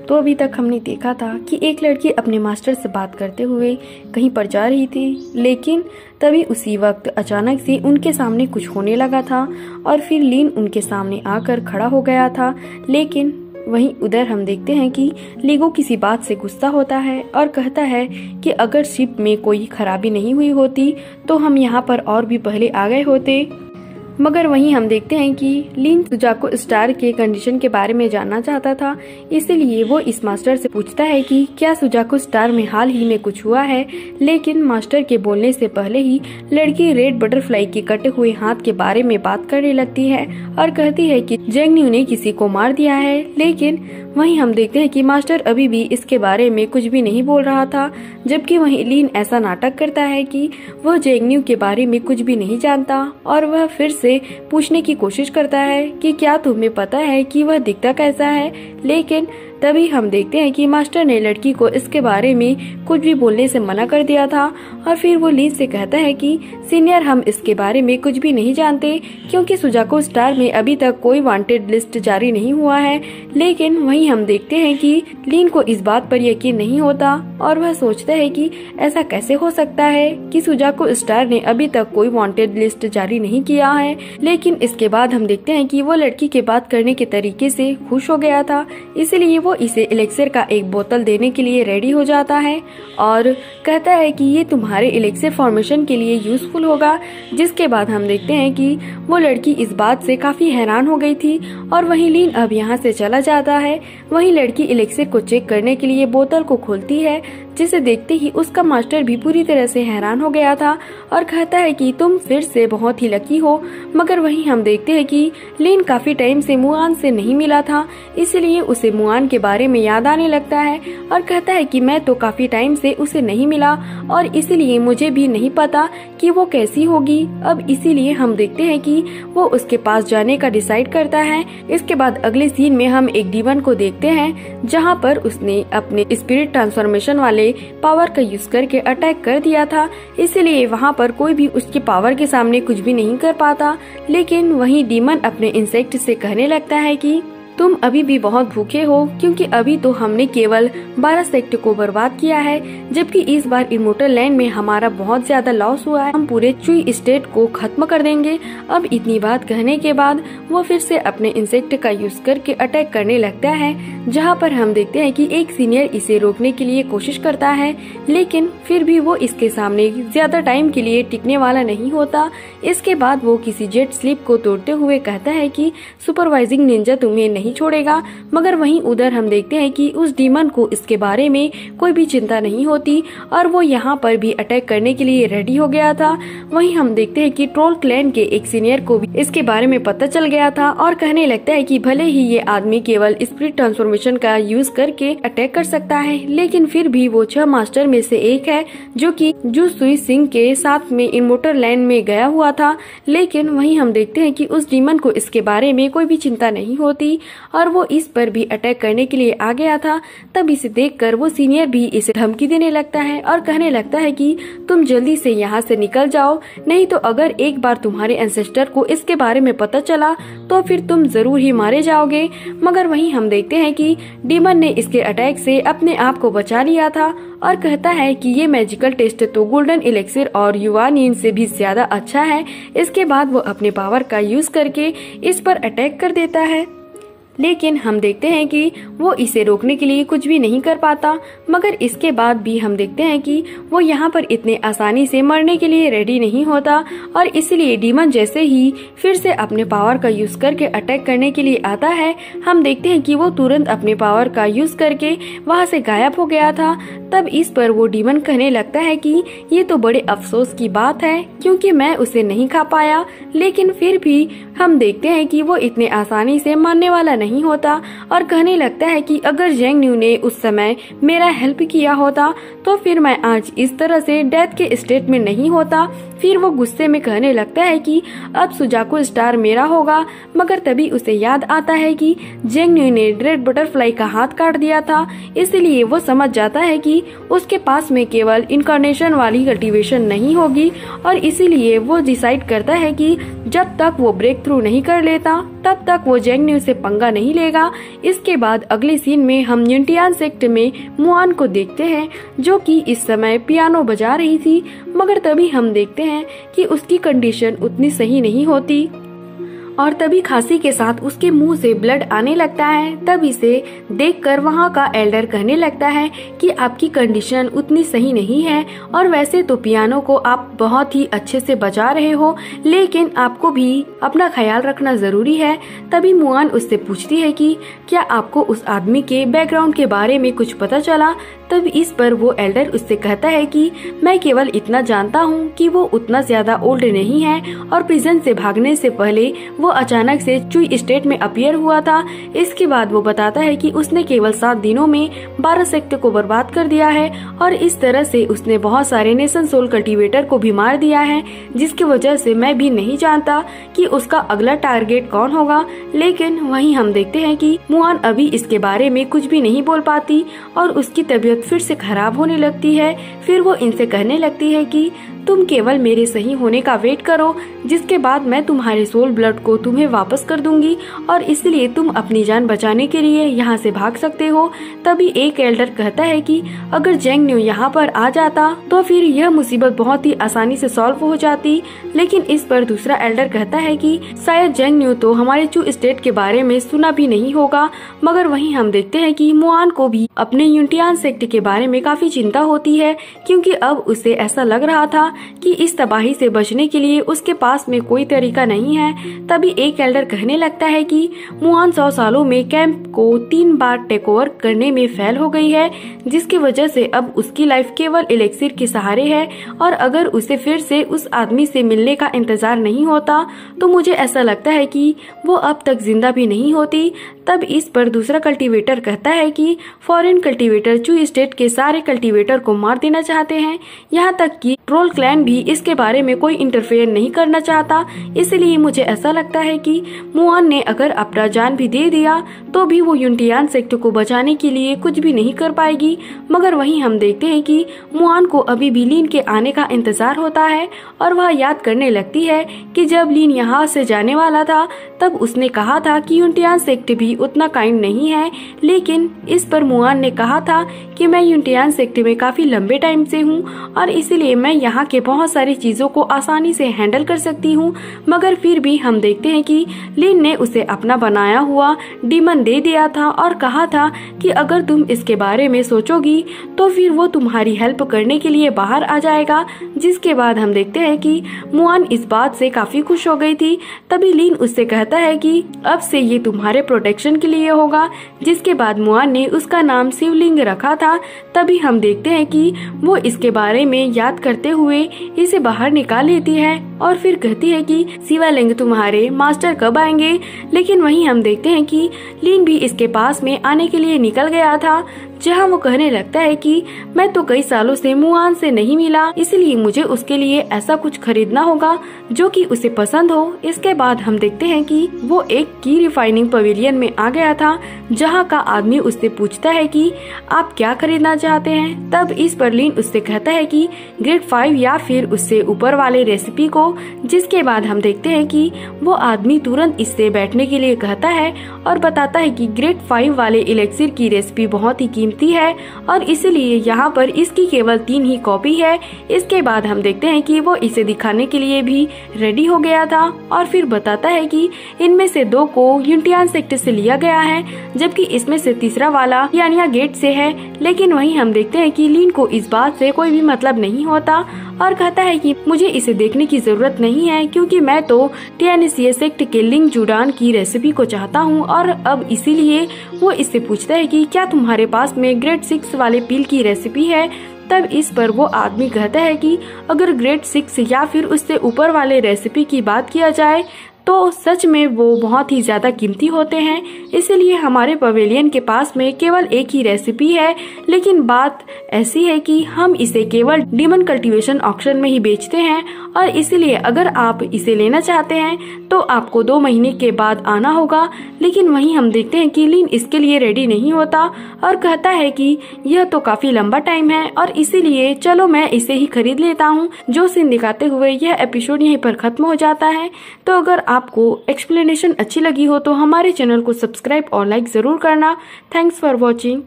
तो अभी तक हमने देखा था कि एक लड़की अपने मास्टर से बात करते हुए कहीं पर जा रही थी, लेकिन तभी उसी वक्त अचानक से उनके सामने कुछ होने लगा था और फिर लीन उनके सामने आकर खड़ा हो गया था। लेकिन वहीं उधर हम देखते हैं कि लीगो किसी बात से गुस्सा होता है और कहता है कि अगर शिप में कोई खराबी नहीं हुई होती तो हम यहाँ पर और भी पहले आ गए होते। मगर वहीं हम देखते हैं कि लीन सुजाको स्टार के कंडीशन के बारे में जानना चाहता था, इसलिए वो इस मास्टर से पूछता है कि क्या सुजाको स्टार में हाल ही में कुछ हुआ है। लेकिन मास्टर के बोलने से पहले ही लड़की रेड बटरफ्लाई के कटे हुए हाथ के बारे में बात करने लगती है और कहती है कि जेंगन्यू ने किसी को मार दिया है। लेकिन वहीं हम देखते हैं कि मास्टर अभी भी इसके बारे में कुछ भी नहीं बोल रहा था, जबकि वहीं लीन ऐसा नाटक करता है कि वह जेंगन्यू के बारे में कुछ भी नहीं जानता और वह फिर से पूछने की कोशिश करता है कि क्या तुम्हें पता है कि वह दिखता कैसा है। लेकिन तभी हम देखते हैं कि मास्टर ने लड़की को इसके बारे में कुछ भी बोलने से मना कर दिया था और फिर वो लीन से कहता है कि सीनियर हम इसके बारे में कुछ भी नहीं जानते, क्योंकि सुजाको स्टार में अभी तक कोई वांटेड लिस्ट जारी नहीं हुआ है। लेकिन वहीं हम देखते हैं कि लीन को इस बात पर यकीन नहीं होता और वह सोचता है कि ऐसा कैसे हो सकता है कि सुजाको स्टार ने अभी तक कोई वांटेड लिस्ट जारी नहीं किया है। लेकिन इसके बाद हम देखते हैं कि वो लड़की के बात करने के तरीके से खुश हो गया था, इसलिए वो इसे एलेक्सिर का एक बोतल देने के लिए रेडी हो जाता है और कहता है कि ये तुम्हारे एलेक्सिर फॉर्मेशन के लिए यूजफुल होगा। जिसके बाद हम देखते हैं कि वो लड़की इस बात से काफी हैरान हो गई थी और वहीं लीन अब यहाँ से चला जाता है। वहीं लड़की एलेक्सिर को चेक करने के लिए बोतल को खोलती है, जिसे देखते ही उसका मास्टर भी पूरी तरह से हैरान हो गया था और कहता है कि तुम फिर से बहुत ही लकी हो। मगर वहीं हम देखते हैं कि लीन काफी टाइम से मुआन से नहीं मिला था, इसलिए उसे मुआन के बारे में याद आने लगता है और कहता है कि मैं तो काफी टाइम से उसे नहीं मिला और इसलिए मुझे भी नहीं पता कि वो कैसी होगी। अब इसीलिए हम देखते हैं कि वो उसके पास जाने का डिसाइड करता है। इसके बाद अगले सीन में हम एक डीमन को देखते हैं, जहाँ पर उसने अपने स्पिरिट ट्रांसफॉर्मेशन वाले पावर का यूज करके अटैक कर दिया था, इसलिए वहाँ पर कोई भी उसके पावर के सामने कुछ भी नहीं कर पाता। लेकिन वहीं डीमन अपने इंसेक्ट से कहने लगता है कि तुम अभी भी बहुत भूखे हो, क्योंकि अभी तो हमने केवल 12 सेक्ट को बर्बाद किया है, जबकि इस बार इमोर्टल लैंड में हमारा बहुत ज्यादा लॉस हुआ है। हम पूरे चुई स्टेट को खत्म कर देंगे। अब इतनी बात कहने के बाद वो फिर से अपने इंसेक्ट का यूज करके अटैक करने लगता है, जहाँ पर हम देखते हैं कि एक सीनियर इसे रोकने के लिए कोशिश करता है, लेकिन फिर भी वो इसके सामने ज्यादा टाइम के लिए टिकने वाला नहीं होता। इसके बाद वो किसी जेट स्लीप को तोड़ते हुए कहता है कि सुपरवाइजिंग निंजा तुम्हें नहीं छोड़ेगा। मगर वहीं उधर हम देखते हैं कि उस डीमन को इसके बारे में कोई भी चिंता नहीं होती और वो यहाँ पर भी अटैक करने के लिए रेडी हो गया था। वहीं हम देखते हैं कि ट्रोल क्लैन के एक सीनियर को भी इसके बारे में पता चल गया था और कहने लगता है कि भले ही ये आदमी केवल स्पिरिट ट्रांसफॉर्मेशन का यूज करके अटैक कर सकता है, लेकिन फिर भी वो 6 मास्टर में से एक है जो कि जू सुई सिंह के साथ में इमोर्टल लैंड में गया हुआ था। लेकिन वहीं हम देखते हैं कि उस डीमन को इसके बारे में कोई भी चिंता नहीं होती और वो इस पर भी अटैक करने के लिए आ गया था। तब इसे देखकर वो सीनियर भी इसे धमकी देने लगता है और कहने लगता है कि तुम जल्दी से यहाँ से निकल जाओ, नहीं तो अगर एक बार तुम्हारे एंसेस्टर को इसके बारे में पता चला तो फिर तुम जरूर ही मारे जाओगे। मगर वहीं हम देखते हैं कि डीमन ने इसके अटैक से अपने आप को बचा लिया था और कहता है कि ये मैजिकल टेस्ट तो गोल्डन एलेक्सिर और युवानियन से भी ज्यादा अच्छा है। इसके बाद वो अपने पावर का यूज करके इस पर अटैक कर देता है, लेकिन हम देखते हैं कि वो इसे रोकने के लिए कुछ भी नहीं कर पाता। मगर इसके बाद भी हम देखते हैं कि वो यहाँ पर इतने आसानी से मरने के लिए रेडी नहीं होता और इसलिए डीमन जैसे ही फिर से अपने पावर का यूज करके अटैक करने के लिए आता है, हम देखते हैं कि वो तुरंत अपने पावर का यूज करके वहाँ से गायब हो गया था। तब इस पर वो डीमन कहने लगता है कि ये तो बड़े अफसोस की बात है, क्योंकि मैं उसे नहीं खा पाया। लेकिन फिर भी हम देखते हैं कि वो इतने आसानी से मरने वाला नहीं होता और कहने लगता है कि अगर जेंगन्यू ने उस समय मेरा हेल्प किया होता तो फिर मैं आज इस तरह से डेथ के स्टेट में नहीं होता। फिर वो गुस्से में कहने लगता है कि अब सुजाको स्टार मेरा होगा। मगर तभी उसे याद आता है कि जेंगन्यू ने रेड बटरफ्लाई का हाथ काट दिया था, इसलिए वो समझ जाता है कि उसके पास में केवल इनकारनेशन वाली कल्टीवेशन नहीं होगी और इसीलिए वो डिसाइड करता है कि जब तक वो ब्रेक थ्रू नहीं कर लेता तब तक वो जेंगन्यू से पंगा नहीं लेगा। इसके बाद अगले सीन में हम यूनटियान सेक्ट में मुआन को देखते हैं, जो कि इस समय पियानो बजा रही थी, मगर तभी हम देखते हैं कि उसकी कंडीशन उतनी सही नहीं होती और तभी खांसी के साथ उसके मुंह से ब्लड आने लगता है। तब इसे देखकर वहाँ का एल्डर कहने लगता है कि आपकी कंडीशन उतनी सही नहीं है और वैसे तो पियानो को आप बहुत ही अच्छे से बजा रहे हो, लेकिन आपको भी अपना ख्याल रखना जरूरी है। तभी मुआन उससे पूछती है कि क्या आपको उस आदमी के बैकग्राउंड के बारे में कुछ पता चला। तब इस पर वो एल्डर उससे कहता है कि मैं केवल इतना जानता हूँ कि वो उतना ज्यादा ओल्ड नहीं है और प्रिजन से भागने से पहले वो अचानक से चुई स्टेट में अपीयर हुआ था। इसके बाद वो बताता है कि उसने केवल 7 दिनों में 12 सेक्ट को बर्बाद कर दिया है और इस तरह से उसने बहुत सारे नेशन सोल कल्टीवेटर को भी मार दिया है, जिसकी वजह से मैं भी नहीं जानता कि उसका अगला टारगेट कौन होगा। लेकिन वहीं हम देखते हैं कि मुआन अभी इसके बारे में कुछ भी नहीं बोल पाती और उसकी तबीयत फिर से खराब होने लगती है। फिर वो इनसे कहने लगती है कि तुम केवल मेरे सही होने का वेट करो, जिसके बाद मैं तुम्हारे सोल ब्लड को तुम्हें वापस कर दूंगी और इसलिए तुम अपनी जान बचाने के लिए यहाँ से भाग सकते हो। तभी एक एल्डर कहता है कि अगर जेंग न्यू यहाँ पर आ जाता तो फिर यह मुसीबत बहुत ही आसानी से सॉल्व हो जाती। लेकिन इस पर दूसरा एल्डर कहता है कि शायद जेंग न्यू तो हमारे चू स्टेट के बारे में सुना भी नहीं होगा। मगर वहीं हम देखते हैं कि मुआन को भी अपने यूनटियान सेक्ट के बारे में काफी चिंता होती है, क्योंकि अब उसे ऐसा लग रहा था कि इस तबाही से बचने के लिए उसके पास में कोई तरीका नहीं है। तभी एक एल्डर कहने लगता है कि मुआन 100 सालों में कैंप को 3 बार टेक ओवर करने में फेल हो गई है, जिसकी वजह से अब उसकी लाइफ केवल इलेक्सिर के सहारे है और अगर उसे फिर से उस आदमी से मिलने का इंतजार नहीं होता तो मुझे ऐसा लगता है कि वो अब तक जिंदा भी नहीं होती। तब इस पर दूसरा कल्टीवेटर कहता है कि फॉरेन कल्टीवेटर चू स्टेट के सारे कल्टीवेटर को मार देना चाहते हैं, यहाँ तक कि ट्रोल क्लैन भी इसके बारे में कोई इंटरफेयर नहीं करना चाहता। इसलिए मुझे ऐसा लगता है कि मुआन ने अगर अपना जान भी दे दिया तो भी वो यूनटियान सेक्ट को बचाने के लिए कुछ भी नहीं कर पाएगी। मगर वहीं हम देखते हैं कि मुआन को अभी भी लीन के आने का इंतजार होता है और वह याद करने लगती है कि जब लीन यहाँ से जाने वाला था तब उसने कहा था कि यूनटियान सेक्ट भी उतना काइंड नहीं है। लेकिन इस पर मुआन ने कहा था कि मैं यूनटियान सेक्ट में काफी लंबे टाइम से हूँ और इसलिए मैं यहाँ के बहुत सारी चीजों को आसानी से हैंडल कर सकती हूँ। मगर फिर भी हम देखते हैं कि लिन ने उसे अपना बनाया हुआ डीमन दे दिया था और कहा था कि अगर तुम इसके बारे में सोचोगी तो फिर वो तुम्हारी हेल्प करने के लिए बाहर आ जाएगा। जिसके बाद हम देखते हैं कि मुआन इस बात से काफी खुश हो गई थी। तभी लिन उससे कहता है कि अब से ये तुम्हारे प्रोटेक्शन के लिए होगा। जिसके बाद मुआन ने उसका नाम शिवलिंग रखा था। तभी हम देखते हैं कि वो इसके बारे में याद करते हुए इसे बाहर निकाल लेती है और फिर कहती है कि शिवलिंग तुम्हारे मास्टर कब आएंगे। लेकिन वहीं हम देखते हैं कि लिन भी इसके पास में आने के लिए निकल गया था, जहां वो कहने लगता है कि मैं तो कई सालों से मुआन से नहीं मिला, इसलिए मुझे उसके लिए ऐसा कुछ खरीदना होगा जो कि उसे पसंद हो। इसके बाद हम देखते हैं कि वो एक की रिफाइनिंग पवेलियन में आ गया था, जहां का आदमी उससे पूछता है कि आप क्या खरीदना चाहते हैं। तब इस पर लिन उससे कहता है कि ग्रेड 5 या फिर उससे ऊपर वाले रेसिपी को। जिसके बाद हम देखते हैं कि वो आदमी तुरंत इससे बैठने के लिए कहता है और बताता है कि ग्रेड 5 वाले इलेक्सिर की रेसिपी बहुत ही कीमती है और इसलिए यहाँ पर इसकी केवल 3 ही कॉपी है। इसके बाद हम देखते हैं कि वो इसे दिखाने के लिए भी रेडी हो गया था और फिर बताता है कि इनमें से 2 को यूनटियान सेक्ट से लिया गया है, जबकि इसमें से तीसरा वाला यानिया गेट से है। लेकिन वहीं हम देखते हैं कि लिन को इस बात से कोई भी मतलब नहीं होता और कहता है कि मुझे इसे देखने की जरूरत नहीं है, क्योंकि मैं तो टीएनसीए सेक्ट के लिंग जुडान की रेसिपी को चाहता हूँ। और अब इसीलिए वो इससे पूछता है कि क्या तुम्हारे पास में ग्रेड 6 वाले पील की रेसिपी है। तब इस पर वो आदमी कहता है कि अगर ग्रेड 6 या फिर उससे ऊपर वाले रेसिपी की बात किया जाए तो सच में वो बहुत ही ज्यादा कीमती होते हैं, इसलिए हमारे पवेलियन के पास में केवल एक ही रेसिपी है। लेकिन बात ऐसी है कि हम इसे केवल डीमन कल्टीवेशन ऑक्शन में ही बेचते हैं और इसलिए अगर आप इसे लेना चाहते हैं तो आपको 2 महीने के बाद आना होगा। लेकिन वहीं हम देखते हैं कि लिन इसके लिए रेडी नहीं होता और कहता है कि यह तो काफी लंबा टाइम है और इसीलिए चलो मैं इसे ही खरीद लेता हूँ। जो सीन दिखाते हुए यह एपिसोड यहीं पर खत्म हो जाता है। तो अगर आपको एक्सप्लेनेशन अच्छी लगी हो तो हमारे चैनल को सब्सक्राइब और लाइक ज़रूर करना। Thanks for watching.